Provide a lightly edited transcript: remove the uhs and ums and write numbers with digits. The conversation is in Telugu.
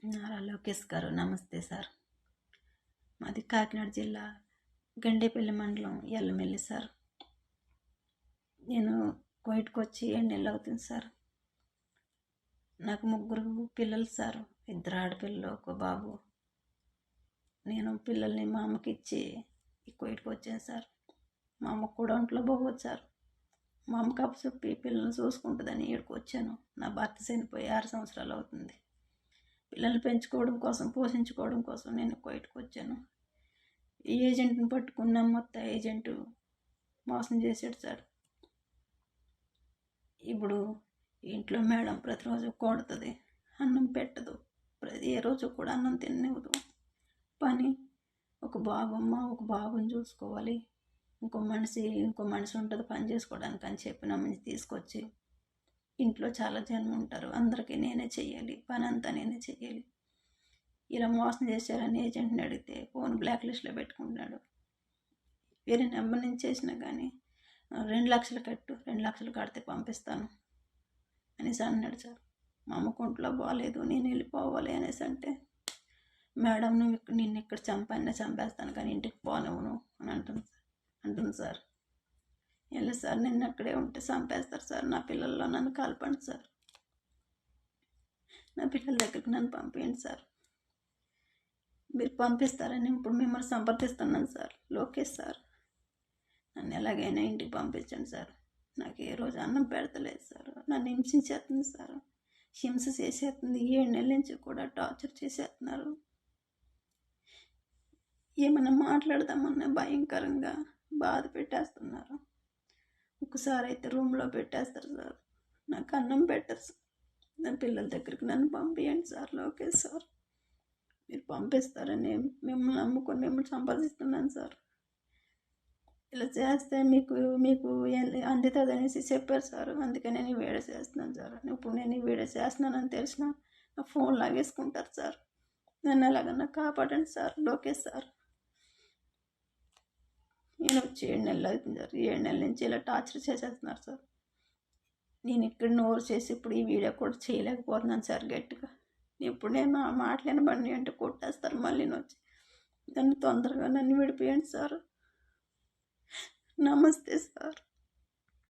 నారా లోకేష్ గారు నమస్తే సార్. మాది కాకినాడ జిల్లా గండేపల్లి మండలం ఎల్లమెల్లి సార్. నేను కోయిట్కి వచ్చి 7 నెలలు అవుతుంది సార్. నాకు 3 పిల్లలు సార్. 2 ఆడపిల్లలు, 1 బాబు. నేను పిల్లల్ని మా అమ్మకి ఇచ్చి కోయిట్కి వచ్చాను సార్. మా అమ్మకు కూడా ఒంట్లో బాగోదు సార్. మా అమ్మకి అప్పచెప్పి పిల్లల్ని చూసుకుంటుందని ఇక్కడికి వచ్చాను. నా భర్త చనిపోయి 6 సంవత్సరాలు అవుతుంది. పిల్లల్ని పెంచుకోవడం కోసం, పోషించుకోవడం కోసం నేను కోయిట్కి వచ్చాను. ఈ ఏజెంట్ని పట్టుకున్న మొత్తం ఏజెంటు మోసం చేశాడు సార్. ఇప్పుడు ఇంట్లో మేడం ప్రతిరోజు కొడుతుంది, అన్నం పెట్టదు, ఏ రోజు కూడా అన్నం తిననివ్వదు. పని ఒక బాబుని చూసుకోవాలి, ఇంకో మనిషి ఉంటుంది పని చేసుకోవడానికి అని చెప్పిన మనిషి తీసుకొచ్చి ఇంట్లో చాలా జనం ఉంటారు, అందరికీ నేనే చెయ్యాలి, పని అంతా నేనే చెయ్యాలి. ఇలా మోసం చేశారని ఏజెంట్ని అడిగితే ఫోన్ బ్లాక్ లిస్ట్లో పెట్టుకుంటున్నాడు. వేరే నెంబర్ నుంచి చేసినా కానీ 2 లక్షలు కట్టు, 2 లక్షలు కడితే పంపిస్తాను అనేసి అన్నాడు సార్. మా అమ్మకు ఒంట్లో బాగాలేదు, నేను వెళ్ళిపోవాలి అనేసి అంటే, మేడం నిన్ను ఇక్కడ చంపేస్తాను కానీ ఇంటికి పోనివ్వను అని అంటుంది సార్. వెళ్ళి సార్ నిన్ను అక్కడే ఉంటే చంపేస్తారు సార్, నా పిల్లల్లో నన్ను కలపండి సార్, నా పిల్లల దగ్గరికి నన్ను పంపించండి సార్. మీరు పంపిస్తారని ఇప్పుడు మిమ్మల్ని సంప్రదిస్తున్నాను సార్. లోకేష్ సార్, నన్ను ఎలాగైనా ఇంటికి పంపించండి సార్. నాకు ఏ రోజు అన్నం పెడతలేదు సార్. నన్ను హింసించేస్తుంది సార్, హింస చేసేస్తుంది. 7 నెలల నుంచి కూడా టార్చర్ చేసేస్తున్నారు. ఏమైనా మాట్లాడదామన్నా భయంకరంగా బాధ పెట్టేస్తున్నారు. ఒకసారి అయితే రూమ్లో పెట్టేస్తారు సార్. నాకు అన్నం పెట్టరు సార్. నా పిల్లల దగ్గరికి నన్ను పంపించండి సార్. లోకేష్ సార్, మీరు పంపిస్తారని మిమ్మల్ని నమ్ముకొని మిమ్మల్ని సంపాదిస్తున్నాను సార్. ఇలా చేస్తే మీకు అందుతుంది అనేసి చెప్పారు సార్. అందుకని నేను ఈ వీడియో చేస్తున్నాను సార్. ఇప్పుడు నేను ఈ వీడియో చేస్తున్నానని తెలిసిన నా ఫోన్ లాగేసుకుంటారు సార్. నన్ను ఎలాగన్నా కాపాడండి సార్. లోకేష్ సార్, నేను వచ్చి 7 నెలలు అవుతుంది సార్. 7 నెలల నుంచి ఇలా టార్చర్ చేసేస్తున్నారు సార్. నేను ఇక్కడ నోరు చేసి ఇప్పుడు ఈ వీడియో కూడా చేయలేకపోతున్నాను సార్ గట్టిగా. ఇప్పుడు నేను ఆ మాటలేని బండి అంటే కొట్టేస్తారు మళ్ళీ వచ్చి. నన్ను తొందరగా నన్ను విడిపోయండి సార్. నమస్తే సార్.